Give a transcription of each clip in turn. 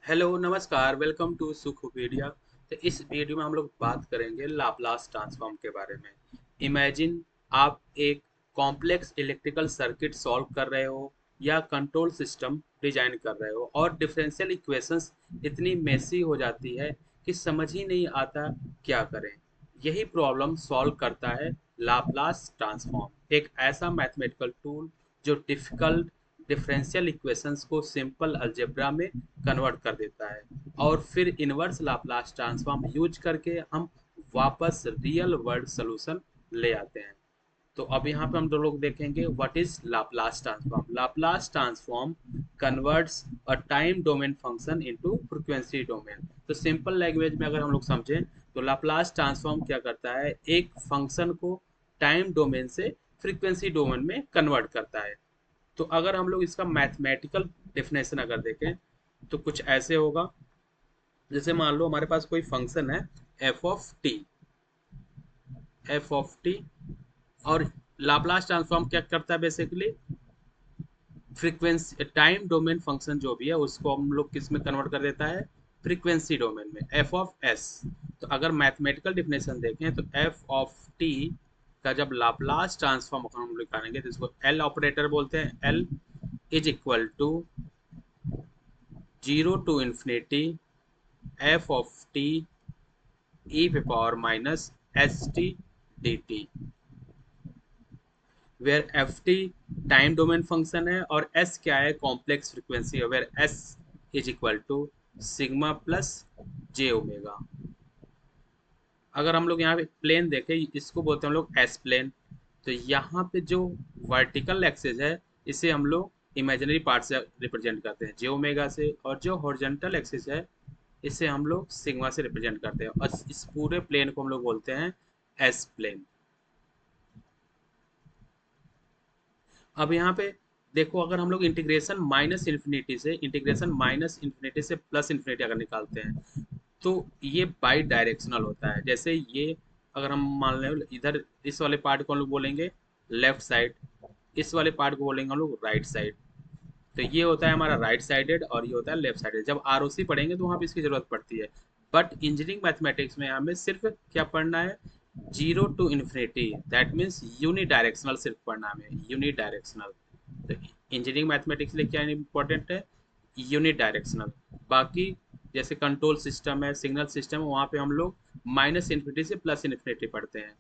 Hello नमस्कार, welcome to सुखोपीडिया। तो इस वीडियो में हम लोग बात करेंगे लाप्लास ट्रांसफॉर्म के बारे में। इमेजिन आप एक कॉम्प्लेक्स इलेक्ट्रिकल सर्किट सॉल्व कर रहे हो या कंट्रोल सिस्टम डिजाइन कर रहे हो और डिफरेंशियल इक्वेशंस इतनी मेसी हो जाती है कि समझ ही नहीं आता क्या करें। यही प्रॉब्लम सॉल्व करता है लाप्लास ट्रांसफॉर्म, एक ऐसा मैथमेटिकल टूल जो डिफिकल्ट डिफरेंशियल इक्वेशंस को सिंपल अलजेब्रा में कन्वर्ट कर देता है और फिर इनवर्स लाप्लास ट्रांसफॉर्म यूज करके हम वापस रियल वर्ल्ड सोल्यूशन ले आते हैं। तो अब यहाँ पे हम दो लोग देखेंगे what is Laplace transform. Laplace transform converts a time domain function into frequency domain. तो सिंपल लैंग्वेज में अगर हम लोग समझें तो लाप्लास ट्रांसफॉर्म क्या करता है, एक फंक्शन को टाइम डोमेन से फ्रीक्वेंसी डोमेन में कन्वर्ट करता है। तो अगर हम लोग इसका मैथमेटिकल डेफिनेशन अगर देखें तो कुछ ऐसे होगा, जैसे मान लो हमारे पास कोई फंक्शन है एफ ऑफ टी और लाप्लास ट्रांसफॉर्म क्या करता है basically, frequency time domain function जो भी है उसको हम लोग किस में कन्वर्ट कर देता है, फ्रीक्वेंसी डोमेन में, एफ ऑफ एस। तो अगर मैथमेटिकल डिफिनेशन देखें तो एफ ऑफ टी का जब लाप्लास ट्रांसफॉर्म हम लोग निकालेंगे तो इसको एल ऑपरेटर बोलते हैं। L is equal to 0 to infinity F of T E पे power minus S T D T, where F T time domain function है और एस क्या है, कॉम्प्लेक्स फ्रीक्वेंसी है, where S is equal to sigma plus J omega. अगर हम लोग यहाँ पे प्लेन देखें, इसको बोलते हैं हम लोग एस प्लेन। तो यहाँ पे जो वर्टिकल एक्सिस है इसे हम लोग इमेजिनरी पार्ट से रिप्रेजेंट करते हैं, जे ओमेगा से, और जो हॉरिजॉन्टल एक्सिस है इसे हम लोग सिग्मा से रिप्रेजेंट करते हैं, और इस पूरे प्लेन को हम लोग बोलते हैं एस प्लेन। अब यहाँ पे देखो, अगर हम लोग इंटीग्रेशन माइनस इन्फिनिटी से प्लस इन्फिनिटी अगर निकालते हैं तो ये बाई डायरेक्शनल होता है। जैसे ये अगर हम मान लें इधर, इस वाले पार्ट को हम लोग बोलेंगे लेफ्ट साइड, इस वाले पार्ट को बोलेंगे हम लोग राइट साइड। तो ये होता है हमारा राइट साइडेड और ये होता है लेफ्ट साइडेड। जब आरओसी पढ़ेंगे तो वहाँ पे इसकी जरूरत पड़ती है, बट इंजीनियरिंग मैथमेटिक्स में हमें सिर्फ क्या पढ़ना है, 0 to infinity, that means unidirectional सिर्फ पढ़ना है हमें, यूनि डायरेक्शनल। तो इंजीनियरिंग मैथमेटिक्स लिए क्या इंपॉर्टेंट है, यूनिट डायरेक्शनल। बाकी जैसे कंट्रोल सिस्टम है, सिग्नल सिस्टम है, वहाँ पे हम लोग माइनस इन्फिनिटी से प्लस इन्फिनिटी पढ़ते हैं।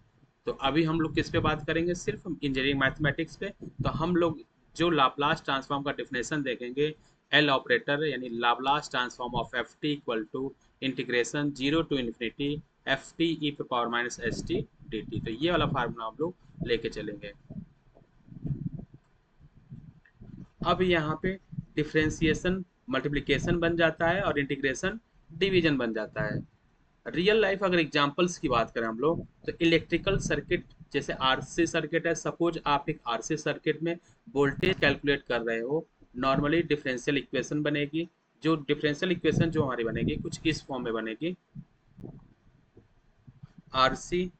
तो अभी हम लोग किस पे बात करेंगे, सिर्फ इंजीनियरिंग मैथमेटिक्स पे। तो हम लोग जो लाप्लास ट्रांसफॉर्म का डिफिनेशन देखेंगे, एल ऑपरेटर यानी Laplace transform of F t equal to integration 0 to infinity f t e power minus S T D t. तो ये वाला फार्मूला हम लोग लेके चलेंगे। अब यहाँ पे डिफ्रेंसिएशन मल्टीप्लिकेशन बन जाता है और इंटीग्रेशन डिवीजन बन जाता है। रियल लाइफ अगर एग्जांपल्स की बात करें हम लोग तो इलेक्ट्रिकल सर्किट, जैसे आरसी सर्किट है, सपोज आप एक आरसी सर्किट में वोल्टेज कैलकुलेट कर रहे हो। नॉर्मली डिफरेंशियल इक्वेशन बनेगी, जो डिफरेंशियल इक्वेशन जो हमारी बनेगी कुछ इस फॉर्म में बनेगी, R C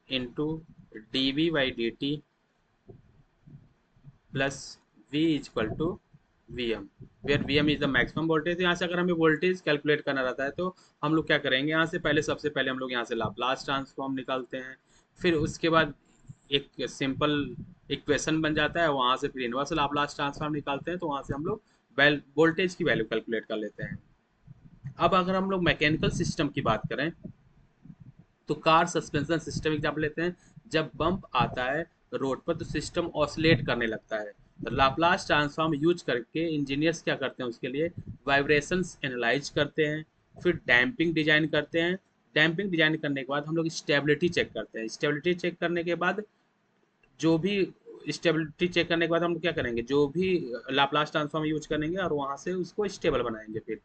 into d v by d t plus v is equal to v m, where v m is the maximum voltage. यहाँ से अगर हमें वोल्टेज कैलकुलेट करना रहता है तो हम लोग क्या करेंगे, यहाँ से पहले सबसे पहले हम लोग यहाँ से लाप्लास ट्रांसफॉर्म निकालते हैं। फिर उसके बाद एक सिंपल इक्वेशन बन जाता है, वहाँ से फिर इनवर्स लाप्लास ट्रांसफॉर्म निकालते हैं, तो वहाँ से हम लोग वोल्टेज की वैल्यू कैलकुलेट कर लेते हैं। अब अगर हम लोग मैकेनिकल सिस्टम की बात करें तो कार सस्पेंशन सिस्टम एग्जाम्पल लेते हैं। जब बम्प आता है रोड पर तो सिस्टम ऑसिलेट करने लगता है। तो लाप्लास ट्रांसफॉर्म यूज करके इंजीनियर्स क्या करते हैं, उसके लिए वाइब्रेशंस एनालाइज करते हैं, फिर डैम्पिंग डिजाइन करते हैं। डैम्पिंग डिजाइन करने के बाद हम लोग स्टेबिलिटी चेक करते हैं। स्टेबिलिटी चेक करने के बाद जो भी स्टेबिलिटी चेक करने के बाद हम लोग क्या करेंगे, जो भी लाप्लास ट्रांसफॉर्म यूज करेंगे और वहां से उसको स्टेबल बनाएंगे। फिर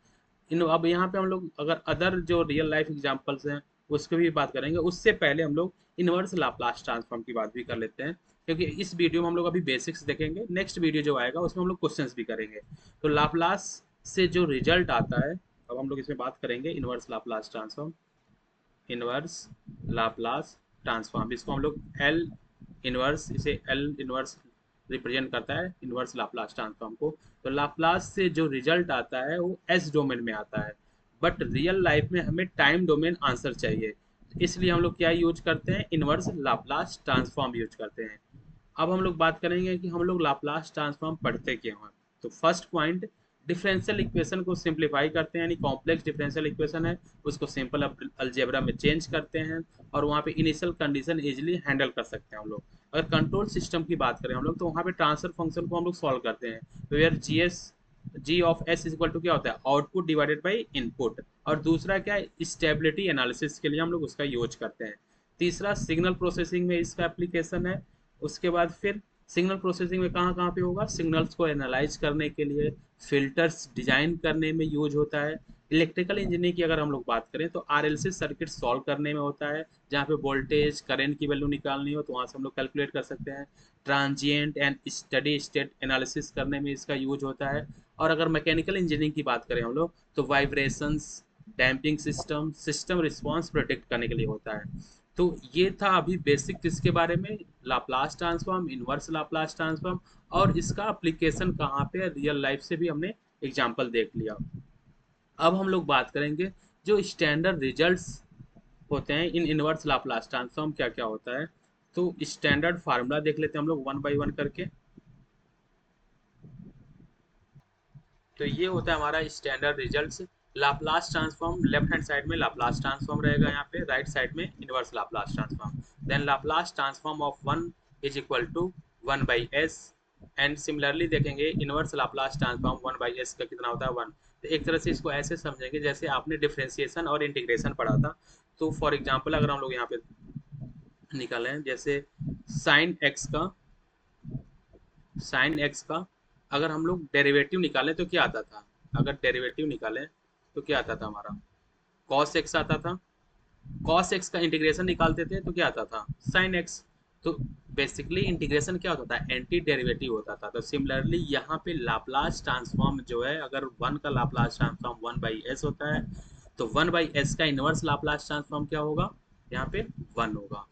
इन अब यहाँ पे हम लोग अगर अदर जो रियल लाइफ एग्जांपल्स हैं उसकी भी बात करेंगे, उससे पहले हम लोग इनवर्स लाप्लास ट्रांसफॉर्म की बात भी कर लेते हैं, क्योंकि इस वीडियो में हम लोग अभी बेसिक्स देखेंगे, नेक्स्ट वीडियो जो आएगा उसमें हम लोग क्वेश्चंस भी करेंगे। तो लाप्लास से जो रिजल्ट आता है, अब हम लोग इसमें बात करेंगे inverse Laplace transform. Inverse Laplace transform, इसको हम लोग एल इनवर्स, इसे एल इनवर्स रिप्रेजेंट करता है इनवर्स लाप्लास ट्रांसफॉर्म को। तो लाप्लास से जो रिजल्ट आता है वो एस डोमेन में आता है, बट रियल लाइफ में हमें टाइम डोमेन आंसर चाहिए, इसलिए हम लोग क्या यूज करते हैं, इनवर्स लाप्लास ट्रांसफॉर्म यूज करते हैं। अब हम लोग बात करेंगे कि हम लोग लाप्लास ट्रांसफॉर्म पढ़ते क्यों हैं। तो फर्स्ट पॉइंट, डिफरेंशियल इक्वेशन को सिंप्लीफाई करते हैं, यानी कॉम्प्लेक्स डिफरेंशियल इक्वेशन है उसको सिंपल अलजेब्रा में चेंज करते हैं, और वहाँ पे इनिशियल कंडीशन इजिली हैंडल कर सकते हैं हम लोग। अगर कंट्रोल सिस्टम की बात करें हम लोग, तो वहाँ पे ट्रांसफर फंक्शन को हम लोग सॉल्व करते हैं, where G of s equal to क्या होता है, आउटपुट डिवाइडेड बाई इनपुट। और दूसरा क्या है, स्टेबिलिटी एनालिसिस के लिए हम लोग उसका यूज करते हैं। तीसरा, सिग्नल प्रोसेसिंग में इसका एप्लीकेशन है। उसके बाद फिर सिग्नल प्रोसेसिंग में कहाँ कहाँ पे होगा, सिग्नल्स को एनालाइज करने के लिए, फिल्टर्स डिजाइन करने में यूज होता है। इलेक्ट्रिकल इंजीनियरिंग की अगर हम लोग बात करें तो आरएलसी सर्किट सॉल्व करने में होता है, जहाँ पे वोल्टेज करंट की वैल्यू निकालनी हो तो वहाँ से हम लोग कैलकुलेट कर सकते हैं। Transient and steady state analysis करने में इसका यूज होता है। और अगर मैकेनिकल इंजीनियरिंग की बात करें हम लोग, तो vibrations, damping system, system response protect करने के लिए होता है। तो ये था अभी बेसिक किसके बारे में, Laplace transform, inverse Laplace transform, और इसका एप्लीकेशन कहाँ पे, रियल लाइफ से भी हमने एग्जाम्पल देख लिया। अब हम लोग बात करेंगे जो स्टैंडर्ड रिजल्ट्स होते हैं इन इनवर्स लाप्लास ट्रांसफॉर्म क्या क्या होता है। तो स्टैंडर्ड फार्मूला देख लेते हैं हम लोग वन बाय वन करके। तो ये होता है हमारा standard results. Laplace transform left hand side में लाप्लास ट्रांसफॉर्म रहेगा, यहाँ पे राइट साइड में inverse Laplace transform. Then Laplace transform of one is equal to one by S. And similarly देखेंगे inverse Laplace transform one by S का कितना होता है, वन। तो एक तरह से इसको ऐसे समझेंगे जैसे आपने डिफ्रेंसिएशन और इंटीग्रेशन पढ़ा था। तो फॉर एग्जाम्पल अगर हम लोग यहाँ पे निकालें, जैसे साइन एक्स का, साइन एक्स का अगर हम लोग डेरिवेटिव निकालें तो क्या आता था, अगर डेरिवेटिव निकालें तो क्या आता था हमारा, कॉस एक्स आता था। कॉस एक्स का इंटीग्रेशन निकालते थे तो क्या आता था, साइन एक्स। तो बेसिकली इंटीग्रेशन क्या होता था, एंटी डेरिवेटिव होता था। तो सिमिलरली यहाँ पे लाप्लास ट्रांसफॉर्म जो है, अगर वन का Laplace transform one by S होता है, तो वन बाई एस का इनवर्स लाप्लास ट्रांसफॉर्म क्या होगा, यहाँ पे वन होगा।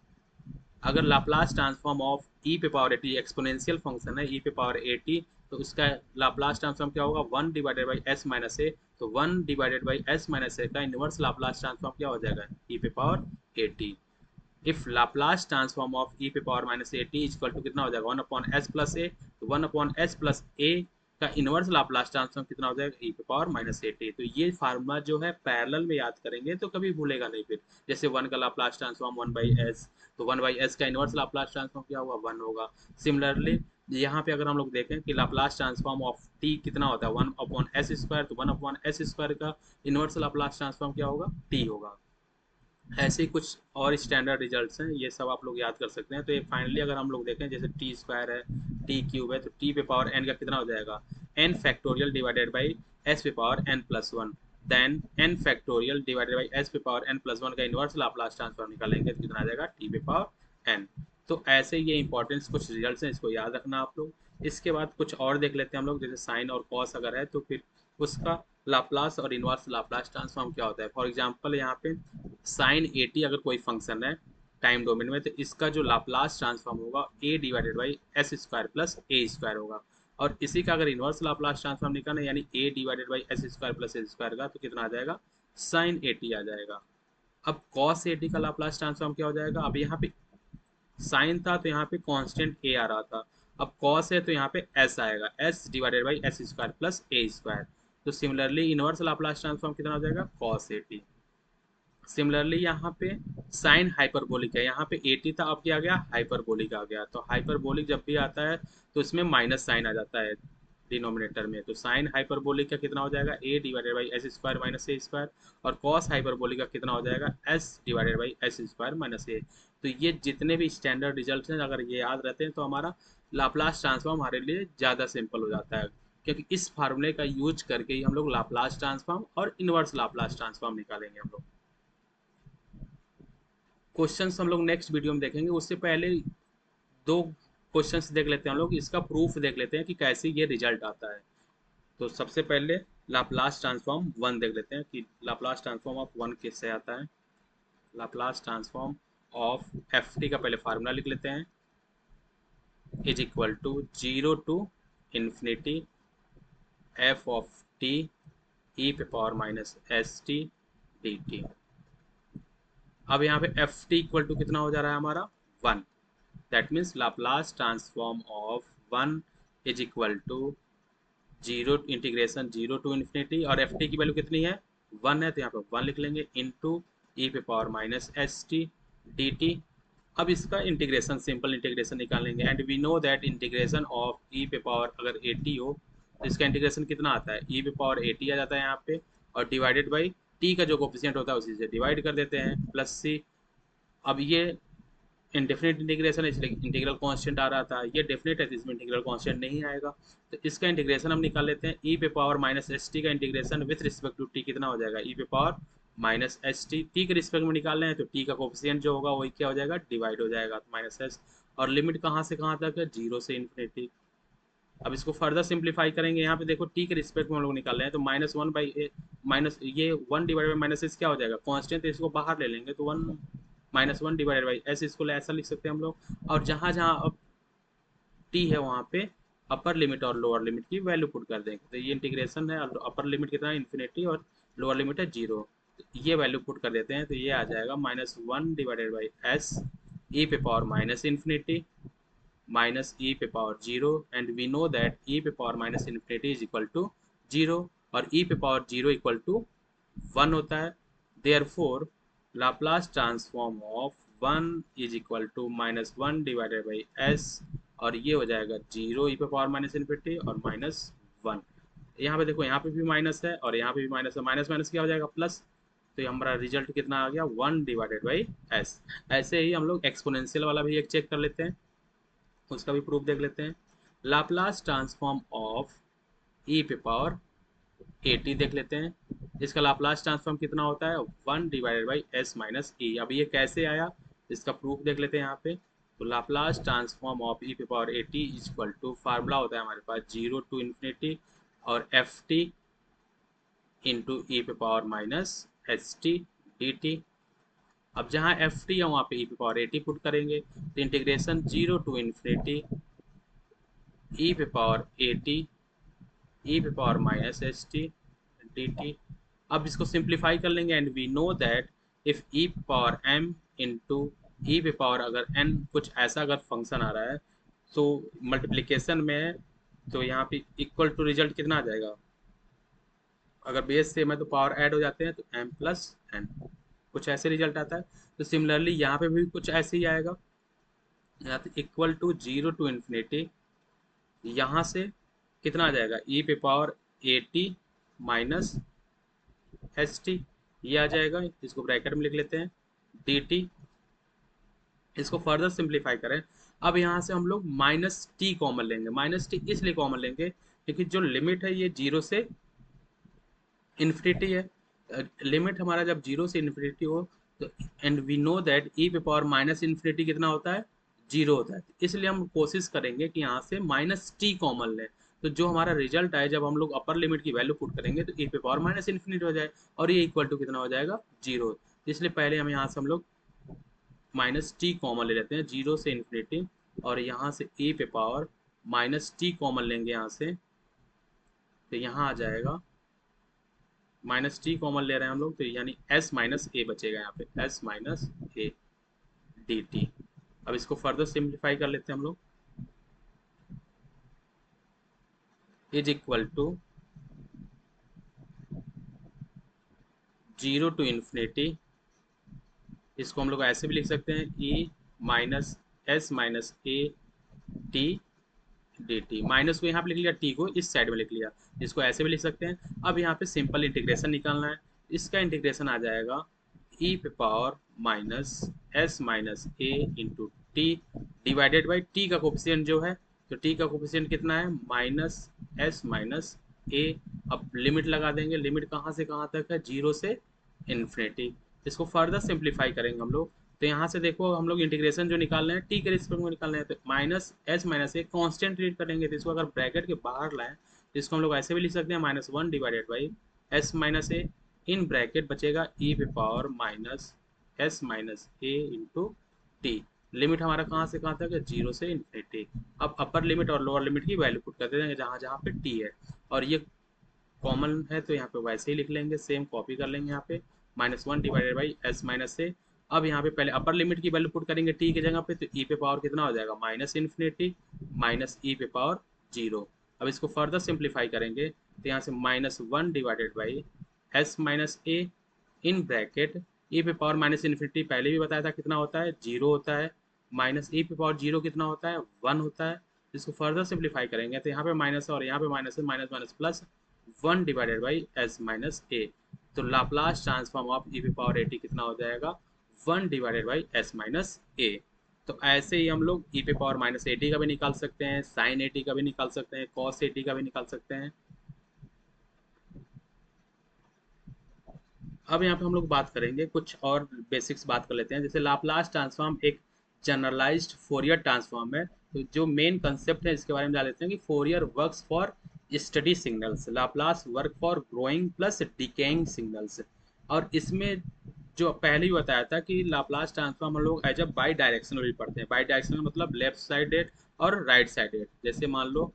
अगर लाप्लास ट्रांसफॉर्म ऑफ ई पे power A T, exponential function है ई पे पावर ए टी, तो उसका लाप्लास ट्रांसफॉर्म क्या होगा, one divided by S minus A. तो one divided by S minus A का इनवर्स लाप्लास ट्रांसफॉर्म क्या हो जाएगा, ई पे power A T. If Laplace transform of ई पे power minus A T equal to कितना हो जाएगा, one upon S plus A. तो one upon S plus A का इनवर्स लाप्लास ट्रांसफॉर्म कितना हो जाएगा, ई पे पावर माइनस ए टी। तो ये फार्मूला जो है पैरेलल में याद करेंगे तो कभी भूलेगा नहीं फिर। जैसे वन का Laplace transform one by S, तो वन बाई एस का इनवर्स लाप्लास ट्रांसफॉर्म क्या होगा, वन होगा। सिमिलरली यहाँ पे अगर हम लोग देखें कि लाप्लास ट्रांसफॉर्म ऑफ टी कितना होता है, वन अपॉन एस स्क्वायर, तो वन अपॉन एस स्क्वायर का इनवर्स लाप्लास ट्रांसफॉर्म क्या होगा, टी होगा। ऐसे ही कुछ और स्टैंडर्ड रिजल्ट्स हैं, ये सब आप लोग याद कर सकते हैं। तो ये फाइनली अगर हम लोग देखें, जैसे टी स्क्वायर है, टी क्यूब है, तो टी पे पावर एन का कितना हो जाएगा, N factorial divided by S पे power N plus one. Then N factorial divided by S पे पावर एन प्लस वन का इनवर्स लाप्लास ट्रांसफॉर्म निकालेंगे तो कितना आ जाएगा, टी पे पावर एन। तो ऐसे ये इंपॉर्टेंट कुछ रिजल्ट्स हैं, इसको याद रखना आप लोग। इसके बाद कुछ और देख लेते हैं हम लोग, जैसे साइन और कॉस अगर है तो फिर उसका लाप्लास और इनवर्स लाप्लास ट्रांसफॉर्म क्या होता है। फॉर एग्जांपल यहाँ पे साइन ए टी अगर कोई फंक्शन है टाइम डोमेन में, तो इसका जो लाप्लास ट्रांसफॉर्म होगा A divided by S square plus A square होगा। और इसी का अगर इनवर्स लाप्लास ट्रांसफॉर्म निकालना है, यानी A divided by S square plus A square का, तो कितना आ जाएगा, साइन ए टी आ जाएगा। अब कॉस ए टी का लाप्लास ट्रांसफॉर्म क्या हो जाएगा, अब यहाँ पे साइन था तो यहाँ पे कांस्टेंट ए आ रहा था, अब कॉस है तो यहाँ पे एस आएगा, S divided by S square plus A square. तो सिमिलरली इनवर्स लाप्लास ट्रांसफॉर्म कितना हो जाएगा, कॉस ए टी। सिमिलरली यहाँ पे साइन हाइपरबोलिक है, यहाँ पे 80 था, अब क्या आ गया, हाइपरबोलिक आ गया। तो हाइपरबोलिक जब भी आता है तो इसमें माइनस साइन आ जाता है डिनोमिनेटर में। तो साइन हाइपरबोलिक का कितना हो जाएगा, A divided by S square minus A square. और कॉस हाइपरबोलिक का कितना हो जाएगा, S divided by S square minus A. तो ये जितने भी स्टैंडर्ड रिजल्ट हैं अगर ये याद रहते हैं तो हमारा लाप्लास ट्रांसफॉर्म हमारे लिए ज़्यादा सिंपल हो जाता है, क्योंकि इस फार्मूले का यूज करके ही हम लोग लाप्लास ट्रांसफॉर्म और इनवर्स लाप्लास ट्रांसफॉर्म निकालेंगे हम लोग। क्वेश्चंस हम लोग नेक्स्ट वीडियो में देखेंगे, उससे पहले दो क्वेश्चंस देख लेते हैं हम लोग, इसका प्रूफ देख लेते हैं कि कैसे ये रिजल्ट आता है। तो सबसे पहले लाप्लास ट्रांसफॉर्म वन देख लेते हैं कि लाप्लास ट्रांसफॉर्म ऑफ वन किससे आता है। Laplace transform of F T का पहले फार्मूला लिख लेते हैं। Is equal to 0 to infinity F of T E पे power minus S T D T. अब यहाँ पे एफ टी इक्वल टू कितना हो जा रहा है हमारा 1। That means Laplace transform of 1 is equal to 0 integration 0 to infinity, और एफ टी की वैल्यू कितनी है 1 है, तो यहाँ पे 1 लिख लेंगे इंटू ई पे power minus S T D T. अब इसका इंटीग्रेशन सिंपल इंटीग्रेशन निकालेंगे, and we know that integration of ई पे पावर अगर ए टी हो तो इसका इंटीग्रेशन कितना आता है, ई पे पावर ए टी आ जाता है यहाँ पे, और डिवाइडेड बाई टी का जो कोफिशिएंट होता है उसी से डिवाइड कर देते हैं प्लस सी। अब ये इनडेफिनेट इंटीग्रेशन है इसलिए इंटीग्रल कांस्टेंट आ रहा था, ये डेफिनेट है तो इसमें इंटीग्रल कांस्टेंट नहीं आएगा, तो इसका इंटीग्रेशन हम निकाल लेते हैं। ई पे पावर माइनस एस टी का integration with respect to t कितना हो जाएगा, ई पे power minus S t, t के रिस्पेक्ट में निकाल रहे हैं तो टी का कोफिशिएंट जो होगा वही क्या हो जाएगा, डिवाइड हो जाएगा माइनस एस, और लिमिट कहाँ से कहाँ तक है, 0 से इन्फिनिटी। अब इसको फर्दर सिंप्लीफाई करेंगे, यहाँ पे देखो टी के रिस्पेक्ट में हम लोग निकाल रहे हैं तो माइनस वन बाई माइनस ये 1 डिवाइड बाई माइनस एस क्या हो जाएगा, कांस्टेंट, तो इसको बाहर ले लेंगे तो 1 माइनस 1 डिवाइडेड बाई एस, इसको ऐसा लिख सकते हैं हम लोग। और जहाँ जहाँ अब टी है वहाँ पे अपर लिमिट और लोअर लिमिट की वैल्यू पुट कर देंगे, तो ये इंटीग्रेशन है, अपर लिमिट कितना है इन्फिनिटी और लोअर लिमिट है 0, तो ये वैल्यू पुट कर देते हैं तो ये आ जाएगा minus 1 divided by S E पे power minus infinity minus E पे power 0, and we know that E पे power minus infinity is equal to 0, और ई पे पावर 0 इक्वल टू 1 होता है। Therefore Laplace transform of 1 is equal to minus 1 divided by s, और ये हो जाएगा 0 ई पे पावर माइनस इन्फिनिटी और माइनस 1। यहाँ पे देखो यहाँ पे भी माइनस है और यहाँ पे भी माइनस है, माइनस माइनस क्या हो जाएगा प्लस, तो ये हमारा रिजल्ट कितना आ गया 1 डिवाइडेड बाई एस। ऐसे ही हम लोग एक्सपोनेंशियल वाला भी एक चेक कर लेते हैं, उसका भी प्रूफ देख लेते हैं। लाप्लास ट्रांसफॉर्म ऑफ ई पे पावर ए टी देख लेते हैं, इसका लाप्लास ट्रांसफॉर्म कितना होता है 1 डिवाइडेड बाई एस माइनस ई। अब ये कैसे आया इसका प्रूफ देख लेते हैं यहाँ पे। तो लाप्लास ट्रांसफॉर्म ऑफ ई पे power A t is equal to formula होता है हमारे पास 0 टू इन्फिनिटी और एफ टी इंटू ई पे power minus H T D T. अब जहाँ एफ टी है वहाँ पे ई पे पावर ए टी पुट करेंगे तो इंटीग्रेशन 0 टू इन्फिनिटी ई पे पावर ए टी ई पे power minus H T D T. अब इसको सिंप्लीफाई कर लेंगे, and we know that if E power M into ई पे पावर अगर एन कुछ ऐसा अगर फंक्शन आ रहा है तो मल्टीप्लिकेशन में, तो यहाँ पे इक्वल टू रिजल्ट कितना आ जाएगा, अगर बेस सेम है तो पावर ऐड हो जाते हैं तो एम प्लस एन, कुछ ऐसे रिजल्ट आता है। तो सिमिलरली यहाँ पे भी कुछ ऐसे ही आएगा, यहाँ पे इक्वल टू 0 टू इन्फिनिटी, यहाँ से कितना आ जाएगा ई पे power A T minus H T, ये आ जाएगा, इसको ब्रैकेट में लिख लेते हैं डी टी। इसको फर्दर सिंप्लीफाई करें, अब यहाँ से हम लोग माइनस टी कॉमन लेंगे, माइनस टी इसलिए कॉमन लेंगे क्योंकि जो लिमिट है ये 0 से इन्फिनिटी है, लिमिट हमारा जब 0 से इन्फिनिटी हो तो, and we know that E पे पावर माइनस इन्फिनिटी कितना होता है 0 होता है, इसलिए हम कोशिश करेंगे कि यहाँ से माइनस टी कॉमन लें, तो जो हमारा रिजल्ट आए जब हम लोग अपर लिमिट की वैल्यू पुट करेंगे तो ई पे पावर माइनस इन्फिनिटी हो जाए और ये इक्वल टू कितना हो जाएगा 0, इसलिए पहले हम यहाँ से हम लोग माइनस टी कॉमन ले लेते हैं 0 से इन्फिनिटी, और यहाँ से ई पे पावर माइनस टी कॉमन लेंगे यहाँ से, तो यहाँ आ जाएगा माइनस टी कॉमन ले रहे हैं हम लोग तो यानी एस माइनस ए बचेगा यहाँ पे, S minus A D T. अब इसको फर्दर सिंप्लीफाई कर लेते हैं हम लोग, is equal to 0 to infinity, इसको हम लोग ऐसे भी लिख सकते हैं E minus S minus A T D T, minus को यहाँ पे लिख लिया, टी को इस साइड में लिख लिया, इसको ऐसे भी लिख सकते हैं। अब यहाँ पे सिंपल इंटीग्रेशन निकालना है, इसका इंटीग्रेशन आ जाएगा ई पे power minus S minus A into T divided by T का कोफिशिएंट जो है, तो टी का कोफिशिएंट कितना है माइनस एस माइनस ए। अब लिमिट लगा देंगे, लिमिट कहाँ से कहाँ तक है 0 से इन्फिनिटी, इसको फर्दर सिंप्लीफाई करेंगे हम लोग, तो यहाँ से देखो हम लोग इंटीग्रेशन जो निकाल रहे हैं टी के रिस्पेक्ट में निकाल रहे हैं तो minus S minus a constant read करेंगे, तो इसको अगर ब्रैकेट के बाहर लाएं तो इसको हम लोग ऐसे भी लिख सकते हैं minus 1 divided by S minus A, in bracket बचेगा ई पे पावर माइनस एस माइनस ए इंटू टी। लिमिट हमारा कहाँ से कहाँ तक है, जीरो से इन्फिनिटी। अब अपर लिमिट और लोअर लिमिट की वैल्यू पुट कर देंगे जहाँ जहाँ पे टी है, और ये कॉमन है तो यहाँ पे वैसे ही लिख लेंगे, सेम कॉपी कर लेंगे यहाँ पे, -1 डिवाइडेड बाई एस माइनस ए। अब यहाँ पे पहले अपर लिमिट की वैल्यू पुट करेंगे टी की जगह पे, तो ई पे पावर कितना हो जाएगा, माइनस इन्फिनिटी माइनस ई पे पावर जीरो। अब इसको फर्दर सिंप्लीफाई करेंगे तो यहाँ से -1 divided by S minus A in bracket E पे पावर माइनस इन्फिनिटी पहले भी बताया था कितना होता है, जीरो होता है, माइनस ई पे पावर जीरो कितना होता है, वन होता है। इसको फर्दर सिंप्लीफाई करेंगे तो यहाँ पे माइनस है और यहाँ पे माइनस है, minus minus plus 1 divided by S minus A. तो लाप्लास ट्रांसफॉर्म ऑफ ई पे पावर ए टी कितना हो जाएगा, 1 divided by S minus A. तो ऐसे ही हम लोग ई पे पावर माइनस ए टी का भी निकाल सकते हैं, साइन ए टी का भी निकाल सकते हैं, कॉस ए टी का भी निकाल सकते हैं। अब यहाँ पे हम लोग बात करेंगे कुछ और बेसिक्स बात कर लेते हैं, जैसे लाप्लास ट्रांसफॉर्म एक जनरलाइज्ड फोरियर ट्रांसफॉर्म है। तो जो मेन कंसेप्ट है इसके बारे में जान लेते हैं कि Fourier works for study signals, Laplace work for growing plus decaying signals. और इसमें जो पहले ही बताया था कि लाप्लास ट्रांसफॉर्म हम लोग एज अ बाई डायरेक्शनल भी पढ़ते हैं। बाई डायरेक्शनल मतलब लेफ्ट साइडेड और राइट साइडेड। जैसे मान लो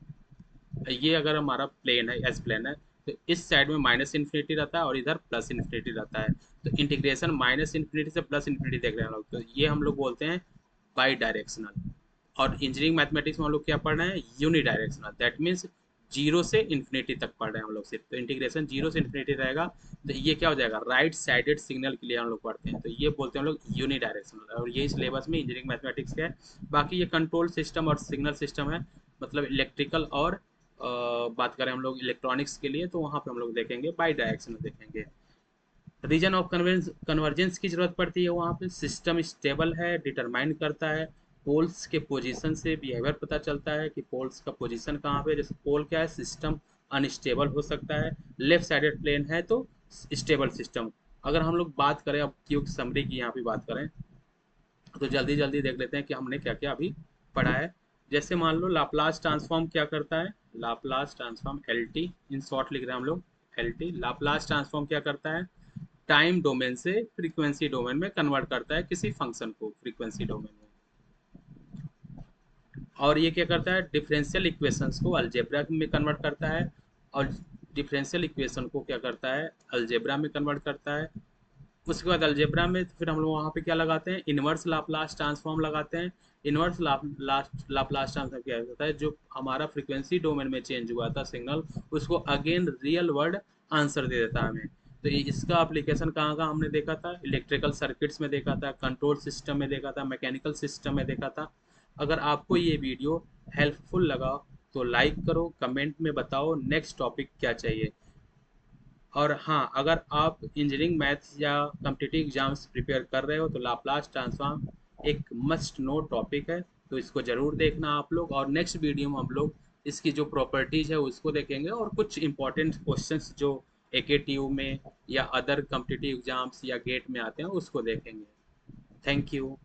ये अगर हमारा प्लेन है, एस प्लेन है, तो इस साइड में माइनस इन्फिनिटी रहता है और इधर प्लस इन्फिनिटी रहता है। तो इंटीग्रेशन माइनस इन्फिनिटी से प्लस इन्फिनिटी देख रहे हैं हम लोग, तो ये हम लोग बोलते हैं बाई डायरेक्शनल। और इंजीनियरिंग मैथमेटिक्स में हम लोग क्या पढ़ रहे हैं, unidirectional, that means zero से इन्फिनिटी तक पढ़ रहे हैं हम लोग सिर्फ। तो इंटीग्रेशन जीरो से इन्फिनिटी रहेगा, तो ये क्या हो जाएगा, राइट साइडेड सिग्नल के लिए हम लोग पढ़ते हैं, तो ये बोलते हैं हम लोग यूनि डायरेक्शनल। और यही सिलेबस में इंजीनियरिंग मैथमेटिक्स का है। बाकी ये कंट्रोल सिस्टम और सिग्नल सिस्टम है, मतलब इलेक्ट्रिकल और बात करें हम लोग इलेक्ट्रॉनिक्स के लिए, तो वहाँ पे हम लोग देखेंगे बाई डायरेक्शनल देखेंगे। रीजन ऑफ कन्वर्जेंस की जरूरत पड़ती है, वहाँ पे सिस्टम स्टेबल है, डिटरमाइन करता है, पोल्स के पोजीशन से बिहेवियर पता चलता है कि पोल्स का पोजीशन कहाँ पे। जैसे पोल क्या है, सिस्टम अनस्टेबल हो सकता है, लेफ्ट साइडेड प्लेन है तो स्टेबल सिस्टम। अगर हम लोग बात करें अब क्यूब समरी की यहाँ पे बात करें, तो जल्दी जल्दी देख लेते हैं कि हमने क्या क्या अभी पढ़ा है। जैसे मान लो लाप्लास ट्रांसफॉर्म क्या करता है, Laplace transform L T, in short लिख रहे हैं हम लोग एल टी। लाप्लास ट्रांसफॉर्म क्या करता है, टाइम डोमेन से फ्रीक्वेंसी डोमेन में कन्वर्ट करता है किसी फंक्शन को, फ्रीक्वेंसी डोमेन में। और ये क्या करता है, डिफरेंशियल इक्वेशंस को अलजेब्रा में कन्वर्ट करता है, और डिफरेंशियल इक्वेशन को क्या करता है, अलजेब्रा में कन्वर्ट करता है। उसके बाद अलजेब्रा में फिर हम लोग वहाँ पे क्या लगाते हैं, इनवर्स लाप्लास ट्रांसफॉर्म लगाते हैं। इनवर्स लाप्लास ट्रांसफॉर्म क्या होता है, जो हमारा फ्रीक्वेंसी डोमेन में चेंज हुआ था सिग्नल, उसको अगेन रियल वर्ड आंसर दे देता है हमें। तो इसका एप्लीकेशन कहाँ कहाँ हमने देखा था, इलेक्ट्रिकल सर्किट्स में देखा था, कंट्रोल सिस्टम में देखा था, मैकेनिकल सिस्टम में देखा था। अगर आपको ये वीडियो हेल्पफुल लगा तो लाइक करो, कमेंट में बताओ नेक्स्ट टॉपिक क्या चाहिए। और हाँ, अगर आप इंजीनियरिंग मैथ्स या कम्पिटिटिव एग्जाम्स प्रिपेयर कर रहे हो तो लाप्लास ट्रांसफॉर्म एक मस्ट नो टॉपिक है, तो इसको ज़रूर देखना आप लोग। और नेक्स्ट वीडियो में हम लोग इसकी जो प्रॉपर्टीज़ है उसको देखेंगे, और कुछ इंपॉर्टेंट क्वेश्चंस जो AKTU में या अदर कम्पिटिटिव एग्जाम्स या गेट में आते हैं उसको देखेंगे। Thank you.